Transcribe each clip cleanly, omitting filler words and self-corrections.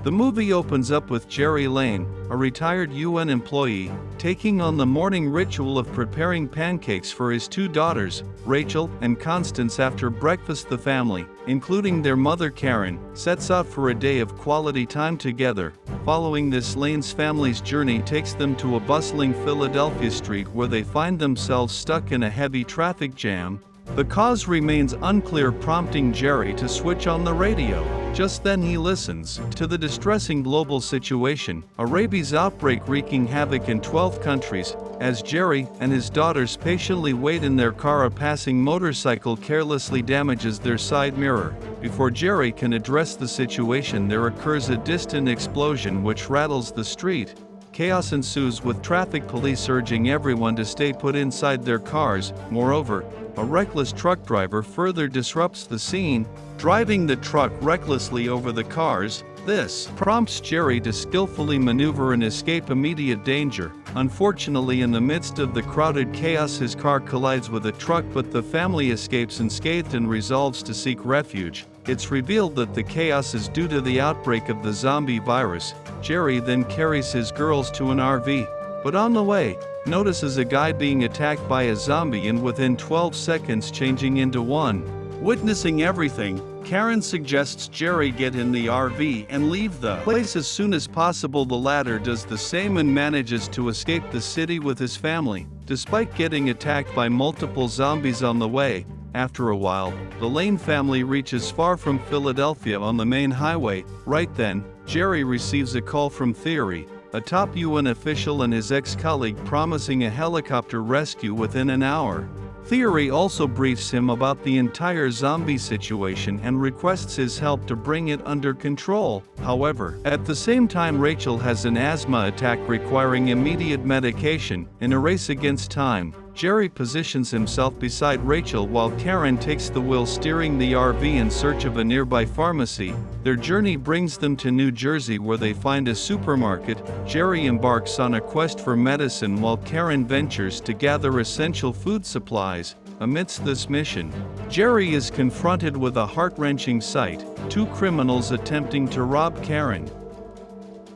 The movie opens up with Gerry Lane, a retired UN employee, taking on the morning ritual of preparing pancakes for his two daughters, Rachel and Constance. After breakfast, the family, including their mother Karen, sets out for a day of quality time together. Following this, Lane's family's journey takes them to a bustling Philadelphia street where they find themselves stuck in a heavy traffic jam. The cause remains unclear, prompting Gerry to switch on the radio. Just then he listens to the distressing global situation, a rabies outbreak wreaking havoc in 12 countries. As Gerry and his daughters patiently wait in their car, a passing motorcycle carelessly damages their side mirror. Before Gerry can address the situation, there occurs a distant explosion which rattles the street. Chaos ensues, with traffic police urging everyone to stay put inside their cars. Moreover, a reckless truck driver further disrupts the scene, driving the truck recklessly over the cars. This prompts Gerry to skillfully maneuver and escape immediate danger. Unfortunately, in the midst of the crowded chaos, his car collides with a truck, but the family escapes unscathed and resolves to seek refuge. It's revealed that the chaos is due to the outbreak of the zombie virus. Gerry then carries his girls to an RV, but on the way, notices a guy being attacked by a zombie and within 12 seconds changing into one. Witnessing everything, Karen suggests Gerry get in the RV and leave the place as soon as possible. The latter does the same and manages to escape the city with his family, despite getting attacked by multiple zombies on the way. After a while, the Lane family reaches far from Philadelphia on the main highway. Right then, Gerry receives a call from Theory, a top UN official, and his ex-colleague, promising a helicopter rescue within an hour. Theory also briefs him about the entire zombie situation and requests his help to bring it under control. However, at the same time, Rachel has an asthma attack requiring immediate medication. In a race against time, Gerry positions himself beside Rachel while Karen takes the wheel, steering the RV in search of a nearby pharmacy. Their journey brings them to New Jersey, where they find a supermarket. Gerry embarks on a quest for medicine while Karen ventures to gather essential food supplies. Amidst this mission, Gerry is confronted with a heart-wrenching sight: two criminals attempting to rob Karen.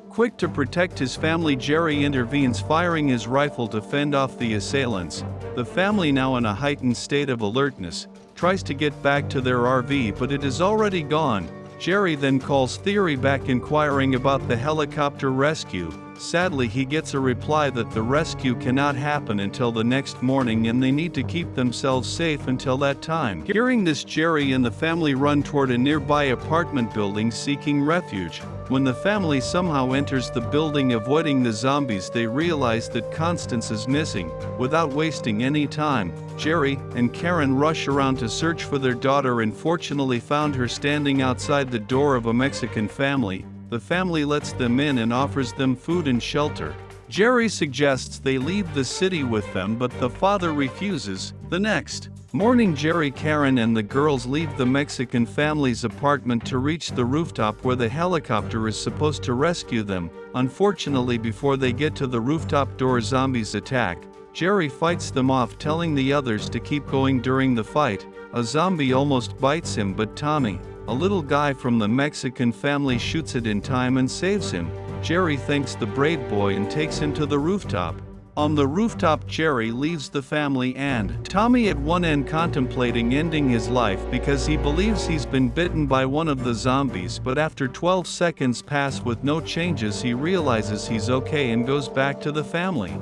Quick to protect his family, Gerry intervenes, firing his rifle to fend off the assailants. The family, now in a heightened state of alertness, tries to get back to their RV, but it is already gone. Gerry then calls Theory back, inquiring about the helicopter rescue. Sadly, he gets a reply that the rescue cannot happen until the next morning and they need to keep themselves safe until that time. Hearing this, Gerry and the family run toward a nearby apartment building seeking refuge. When the family somehow enters the building avoiding the zombies, they realize that Constance is missing. Without wasting any time, Gerry and Karen rush around to search for their daughter and fortunately found her standing outside the door of a Mexican family. The family lets them in and offers them food and shelter. Gerry suggests they leave the city with them, but the father refuses. The next morning, Gerry, Karen, and the girls leave the Mexican family's apartment to reach the rooftop where the helicopter is supposed to rescue them. Unfortunately, before they get to the rooftop door, zombies attack. Gerry fights them off, telling the others to keep going. During the fight, a zombie almost bites him, but Tommy, a little guy from the Mexican family, shoots it in time and saves him. Gerry thanks the brave boy and takes him to the rooftop. On the rooftop, Gerry leaves the family and Tommy at one end, contemplating ending his life because he believes he's been bitten by one of the zombies, but after 12 seconds pass with no changes, he realizes he's okay and goes back to the family.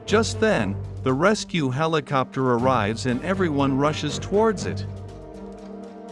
Just then, the rescue helicopter arrives and everyone rushes towards it.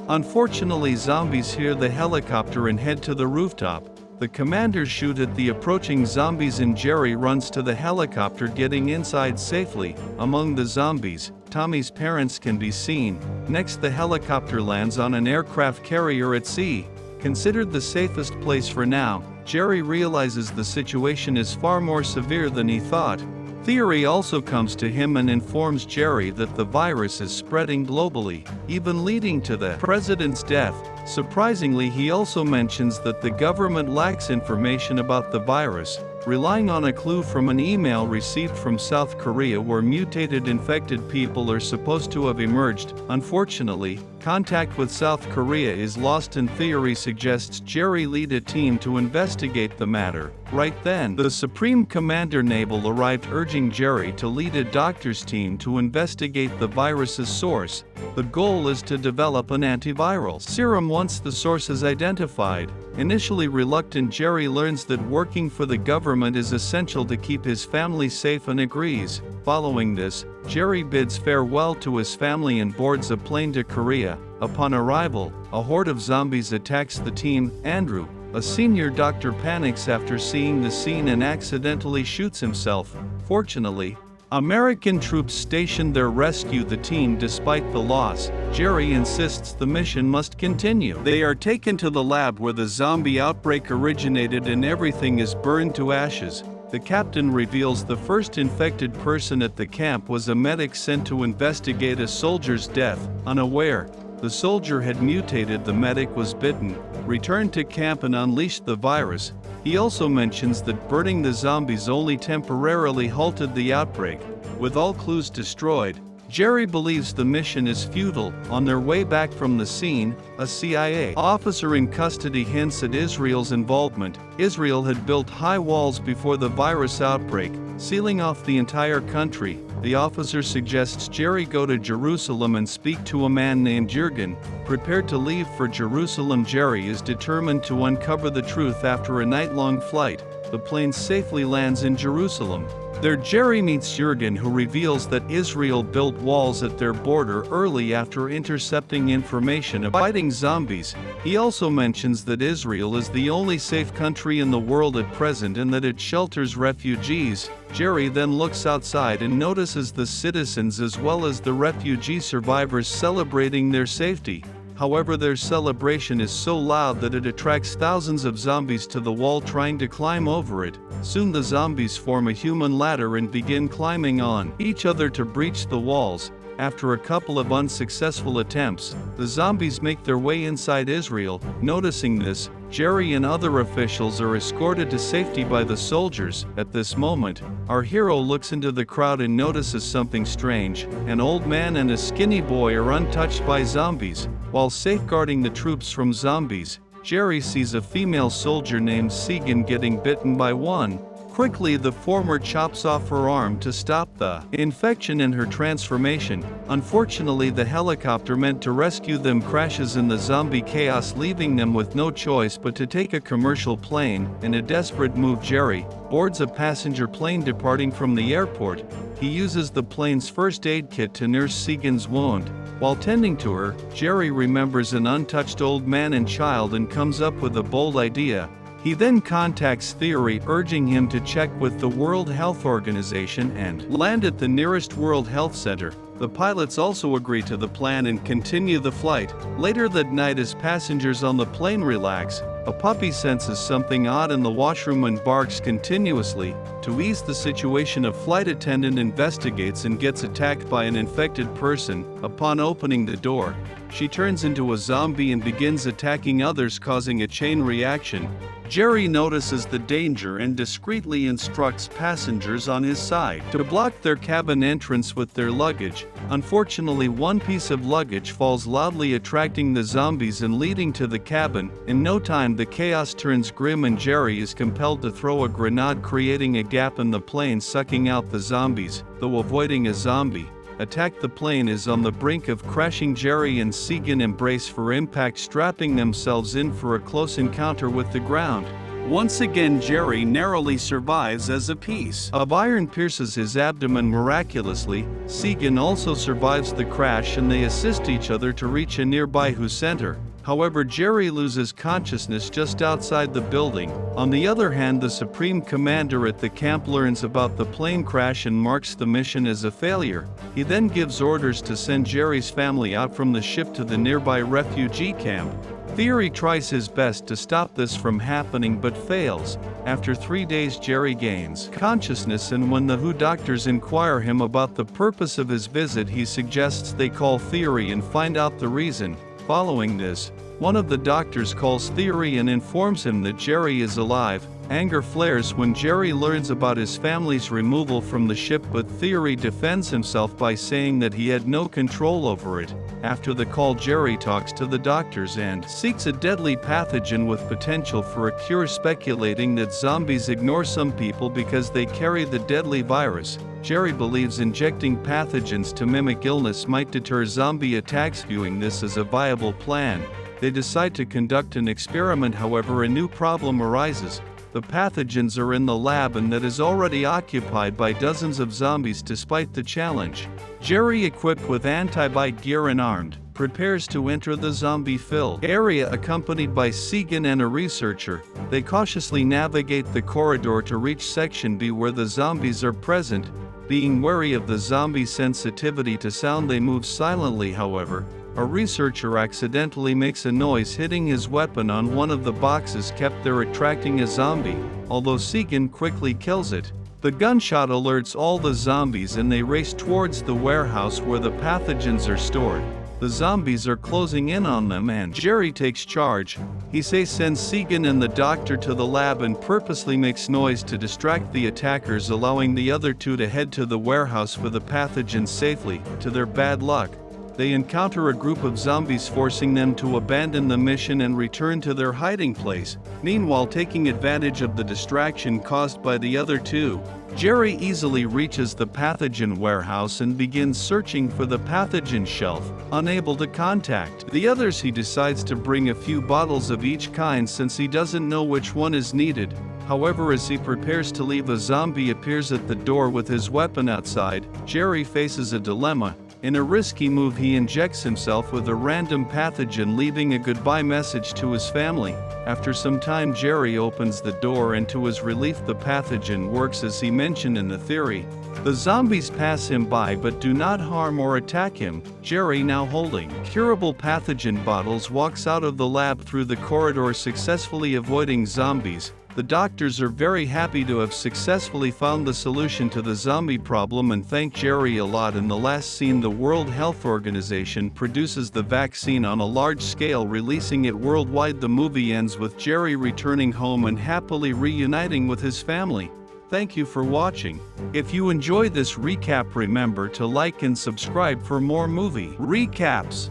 Unfortunately, zombies hear the helicopter and head to the rooftop. The commanders shoot at the approaching zombies and Gerry runs to the helicopter, getting inside safely. Among the zombies, Tommy's parents can be seen. Next, the helicopter lands on an aircraft carrier at sea. Considered the safest place for now, Gerry realizes the situation is far more severe than he thought. Theory also comes to him and informs Gerry that the virus is spreading globally, even leading to the president's death. Surprisingly, he also mentions that the government lacks information about the virus, relying on a clue from an email received from South Korea where mutated infected people are supposed to have emerged. Unfortunately, Contact with South Korea is lost and Theory suggests Gerry lead a team to investigate the matter. Right then, the Supreme Commander Naval arrived urging Gerry to lead a doctor's team to investigate the virus's source. The goal is to develop an antiviral serum once the source is identified. Initially reluctant, Gerry learns that working for the government is essential to keep his family safe and agrees. Following this, Gerry bids farewell to his family and boards a plane to Korea. Upon arrival, a horde of zombies attacks the team. Andrew, a senior doctor, panics after seeing the scene and accidentally shoots himself. Fortunately, American troops stationed there rescue the team despite the loss. Gerry insists the mission must continue. They are taken to the lab where the zombie outbreak originated and everything is burned to ashes. The captain reveals the first infected person at the camp was a medic sent to investigate a soldier's death. Unaware the soldier had mutated, the medic was bitten, returned to camp and unleashed the virus. He also mentions that burning the zombies only temporarily halted the outbreak. With all clues destroyed, Gerry believes the mission is futile. On their way back from the scene, a CIA officer in custody hints at Israel's involvement. Israel had built high walls before the virus outbreak, sealing off the entire country. The officer suggests Gerry go to Jerusalem and speak to a man named Jurgen. Prepared to leave for Jerusalem, Gerry is determined to uncover the truth. After a night-long flight, the plane safely lands in Jerusalem. There, Gerry meets Jurgen, who reveals that Israel built walls at their border early after intercepting information about fighting zombies. He also mentions that Israel is the only safe country in the world at present and that it shelters refugees. Gerry then looks outside and notices the citizens as well as the refugee survivors celebrating their safety. However, their celebration is so loud that it attracts thousands of zombies to the wall trying to climb over it. Soon the zombies form a human ladder and begin climbing on each other to breach the walls. After a couple of unsuccessful attempts, the zombies make their way inside Israel. Noticing this, Gerry and other officials are escorted to safety by the soldiers. At this moment, our hero looks into the crowd and notices something strange. An old man and a skinny boy are untouched by zombies. While safeguarding the troops from zombies, Gerry sees a female soldier named Segan getting bitten by one. Quickly, the former chops off her arm to stop the infection in her transformation. Unfortunately, the helicopter meant to rescue them crashes in the zombie chaos, leaving them with no choice but to take a commercial plane. In a desperate move, Gerry boards a passenger plane departing from the airport. He uses the plane's first aid kit to nurse Segan's wound. While tending to her, Gerry remembers an untouched old man and child and comes up with a bold idea. He then contacts Theory, urging him to check with the World Health Organization and land at the nearest World Health Center. The pilots also agree to the plan and continue the flight. Later that night, as passengers on the plane relax, a puppy senses something odd in the washroom and barks continuously. To ease the situation, a flight attendant investigates and gets attacked by an infected person. Upon opening the door, she turns into a zombie and begins attacking others, causing a chain reaction. Gerry notices the danger and discreetly instructs passengers on his side to block their cabin entrance with their luggage. Unfortunately, one piece of luggage falls, loudly attracting the zombies and leading to the cabin. In no time, the chaos turns grim and Gerry is compelled to throw a grenade, creating a gap in the plane, sucking out the zombies. Though avoiding a zombie attack, the plane is on the brink of crashing. Gerry and Segan embrace for impact, strapping themselves in for a close encounter with the ground. Once again, Gerry narrowly survives as a piece of iron pierces his abdomen miraculously. Segan also survives the crash and they assist each other to reach a nearby center. However, Gerry loses consciousness just outside the building. On the other hand, the Supreme Commander at the camp learns about the plane crash and marks the mission as a failure. He then gives orders to send Gerry's family out from the ship to the nearby refugee camp. Theory tries his best to stop this from happening but fails. After 3 days, Gerry gains consciousness, and when the WHO doctors inquire him about the purpose of his visit, he suggests they call Theory and find out the reason. Following this, One of the doctors calls Theory and informs him that Gerry is alive. Anger flares when Gerry learns about his family's removal from the ship, but Theory defends himself by saying that he had no control over it. After the call, Gerry talks to the doctors and seeks a deadly pathogen with potential for a cure, speculating that zombies ignore some people because they carry the deadly virus. Gerry believes injecting pathogens to mimic illness might deter zombie attacks. Viewing this as a viable plan, they decide to conduct an experiment. However, a new problem arises. The pathogens are in the lab and that is already occupied by dozens of zombies. Despite the challenge, Gerry, equipped with anti-bite gear and armed, prepares to enter the zombie-filled area accompanied by Segan and a researcher. They cautiously navigate the corridor to reach Section B where the zombies are present. Being wary of the zombie sensitivity to sound, they move silently. However, a researcher accidentally makes a noise hitting his weapon on one of the boxes kept there, attracting a zombie, although Segan quickly kills it. The gunshot alerts all the zombies and they race towards the warehouse where the pathogens are stored. The zombies are closing in on them and Gerry takes charge. He sends Segan and the doctor to the lab and purposely makes noise to distract the attackers, allowing the other two to head to the warehouse for the pathogens safely. To their bad luck, they encounter a group of zombies, forcing them to abandon the mission and return to their hiding place. Meanwhile, taking advantage of the distraction caused by the other two, Gerry easily reaches the pathogen warehouse and begins searching for the pathogen shelf. Unable to contact the others, he decides to bring a few bottles of each kind since he doesn't know which one is needed. However, as he prepares to leave, a zombie appears at the door with his weapon outside. Gerry faces a dilemma. In a risky move, he injects himself with a random pathogen, leaving a goodbye message to his family. After some time, Gerry opens the door and to his relief the pathogen works as he mentioned in the theory. The zombies pass him by but do not harm or attack him. Gerry, now holding curable pathogen bottles, walks out of the lab through the corridor, successfully avoiding zombies. The doctors are very happy to have successfully found the solution to the zombie problem and thank Gerry a lot. In the last scene, the World Health Organization produces the vaccine on a large scale, releasing it worldwide. The movie ends with Gerry returning home and happily reuniting with his family. Thank you for watching. If you enjoyed this recap, remember to like and subscribe for more movie recaps.